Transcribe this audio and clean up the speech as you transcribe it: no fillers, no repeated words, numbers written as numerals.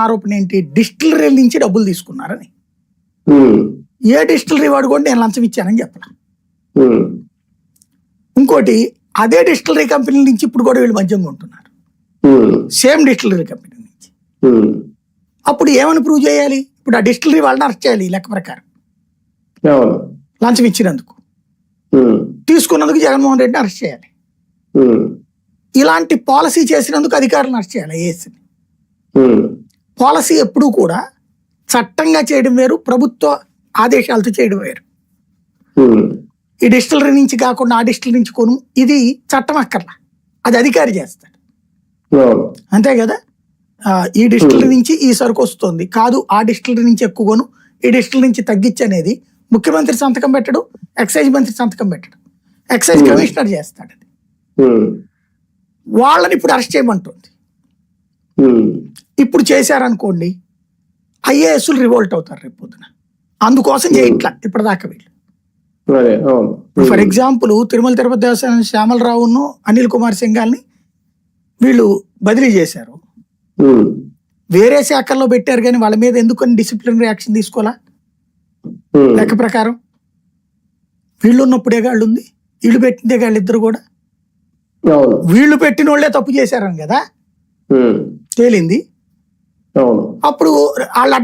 ఆరోపణ ఏంటి? డిస్టిలరీ నుంచి డబ్బులు తీసుకున్నారని. ఏ డిస్టిలరీ వాడు కూడా నేను లంచం ఇచ్చానని చెప్పాల. ఇంకోటి, అదే డిస్టిలరీ కంపెనీ నుంచి ఇప్పుడు కూడా వీళ్ళు మద్యం కొంటున్నారు, సేమ్ డిస్టిలరీ కంపెనీ నుంచి. అప్పుడు ఏమని ప్రూవ్ చేయాలి? ఇప్పుడు ఆ డిస్టిలరీ వాళ్ళని అరెస్ట్ చేయాలి లెక్క ప్రకారం, లంచం ఇచ్చినందుకు. తీసుకున్నందుకు జగన్మోహన్ రెడ్డిని అరెస్ట్ చేయాలి. ఇలాంటి పాలసీ చేసినందుకు అధికారులను అరెస్ట్ చేయాలి, ఏఎస్ని. పాలసీ ఎప్పుడూ కూడా చట్టంగా చేయడం వేరు, ప్రభుత్వ ఆదేశాలతో చేయడం వేరు. ఈ డిస్టిలరీ నుంచి కాకుండా ఆ డిస్టిలరీ నుంచి కొను, ఇది చట్టం అక్కర్లా, అది అధికారి చేస్తాడు, అంతే కదా. ఈ డిస్టిలరీ నుంచి ఈ సరుకు వస్తుంది కాదు, ఆ డిస్టిలరీ నుంచి ఎక్కువ కొను, ఈ డిస్టిలరీ నుంచి తగ్గించి అనేది ముఖ్యమంత్రి సంతకం పెట్టడు, ఎక్సైజ్ మంత్రి సంతకం పెట్టడు, ఎక్సైజ్ కమిషనర్ చేస్తాడు. అది వాళ్ళని ఇప్పుడు అరెస్ట్ చేయమంటుంది. ఇప్పుడు చేశారనుకోండి, ఐఏఎస్లు రివోల్ట్ అవుతారు రేపు పొద్దున. అందుకోసం చేయట్లా ఇప్పటిదాకా వీళ్ళు. ఫర్ ఎగ్జాంపుల్, తిరుమల తిరుపతి దేవస్థానం శ్యామలరావును అనిల్ కుమార్ సింఘాల్ని వీళ్ళు బదిలీ చేశారు, వేరే శాఖల్లో పెట్టారు, కానీ వాళ్ళ మీద ఎందుకని డిసిప్లినరీ యాక్షన్ తీసుకోవాలా? లెక్క ప్రకారం వీళ్ళు ఉన్నప్పుడే గాళ్ళు ఉంది, వీళ్ళు పెట్టిందే గాళ్ళు ఇద్దరు కూడా. వీళ్ళు పెట్టిన వాళ్ళే తప్పు చేశారని కదా తేలింది. అప్పుడు వాళ్ళ